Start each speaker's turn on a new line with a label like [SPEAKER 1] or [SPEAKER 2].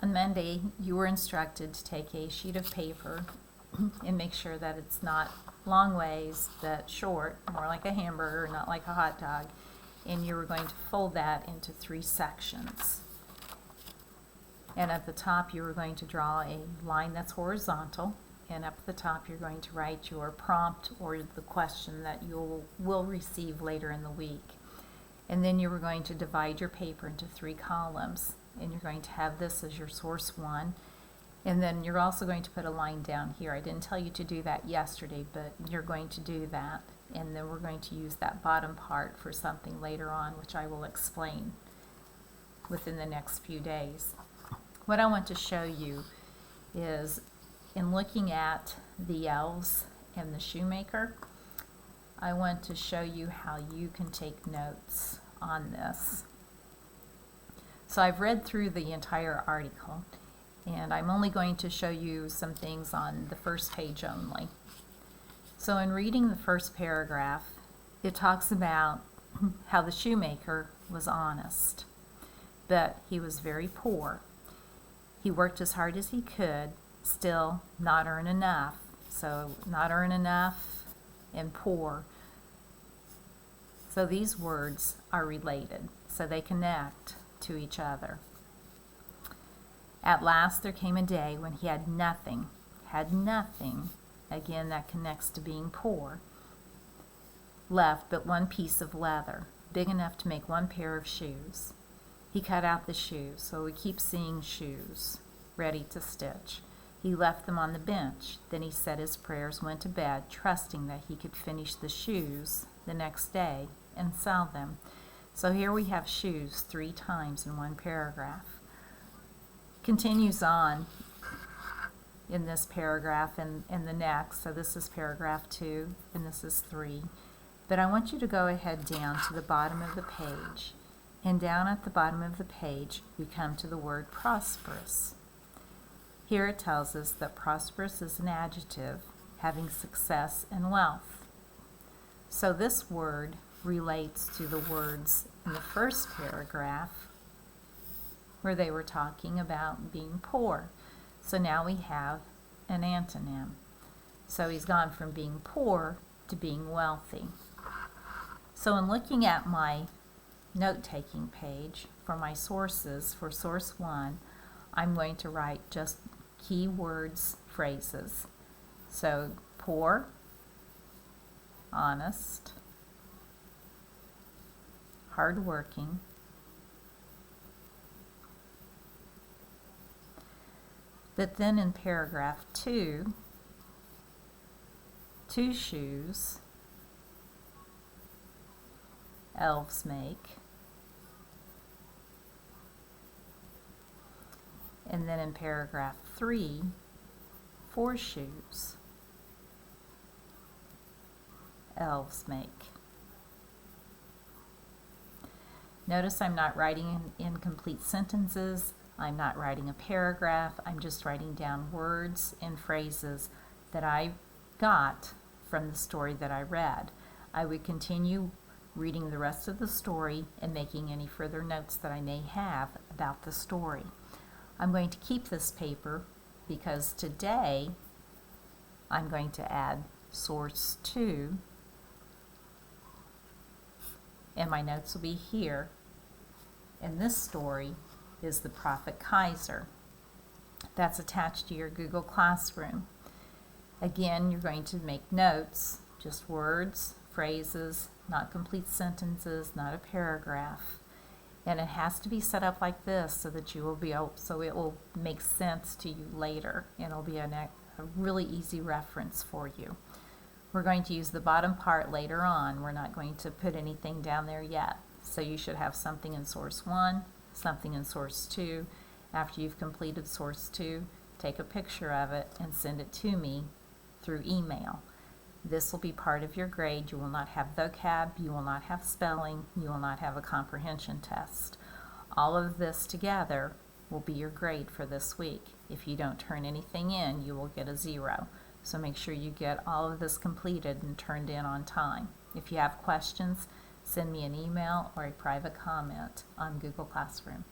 [SPEAKER 1] On Monday, you were instructed to take a sheet of paper and make sure that it's not long ways, but short, more like a hamburger, not like a hot dog. And you were going to fold that into 3 sections. And at the top, you were going to draw a line that's horizontal. And up at the top, you're going to write your prompt or the question that you will receive later in the week. And then you were going to divide your paper into 3 columns. And you're going to have this as your source 1. And then you're also going to put a line down here. I didn't tell you to do that yesterday, but you're going to do that. And then we're going to use that bottom part for something later on, which I will explain within the next few days. What I want to show you is, in looking at the elves and the shoemaker, I want to show you how you can take notes on this. So I've read through the entire article, and I'm only going to show you some things on the first page only. So in reading the first paragraph, it talks about how the shoemaker was honest, but he was very poor. He worked as hard as he could, still not earn enough. So not earn enough and poor. So these words are related, so they connect to each other. At last there came a day when he had nothing, again that connects to being poor, left but one piece of leather, big enough to make 1 pair of shoes. He cut out the shoes, so we keep seeing shoes, ready to stitch. He left them on the bench. Then he said his prayers, went to bed, trusting that he could finish the shoes the next day and sell them. So here we have shoes 3 times in 1 paragraph. Continues on in this paragraph and the next. So this is paragraph 2 and this is 3. But I want you to go ahead down to the bottom of the page. And down at the bottom of the page, we come to the word prosperous. Here it tells us that prosperous is an adjective having success and wealth. So this word relates to the words in the first paragraph where they were talking about being poor. So now we have an antonym. So he's gone from being poor to being wealthy. So in looking at my note-taking page for my sources, for source 1, I'm going to write just keywords, phrases. So poor, honest, hardworking, but then in paragraph 2, 2 shoes elves make. And then in paragraph 3, 4 shoes elves make. Notice I'm not writing in complete sentences. I'm not writing a paragraph. I'm just writing down words and phrases that I got from the story that I read. I would continue reading the rest of the story and making any further notes that I may have about the story. I'm going to keep this paper because today I'm going to add source 2, and my notes will be here. And this story is the Prophet Kaiser. That's attached to your Google Classroom. Again, you're going to make notes, just words, phrases, not complete sentences, not a paragraph. And it has to be set up like this so that you will be able, so it will make sense to you later, and it'll be a really easy reference for you. We're going to use the bottom part later on. We're not going to put anything down there yet. So you should have something in source 1, something in source 2. After you've completed source 2, take a picture of it and send it to me through email. This will be part of your grade. You will not have vocab, you will not have spelling, you will not have a comprehension test. All of this together will be your grade for this week. If you don't turn anything in, you will get a 0. So make sure you get all of this completed and turned in on time. If you have questions, send me an email or a private comment on Google Classroom.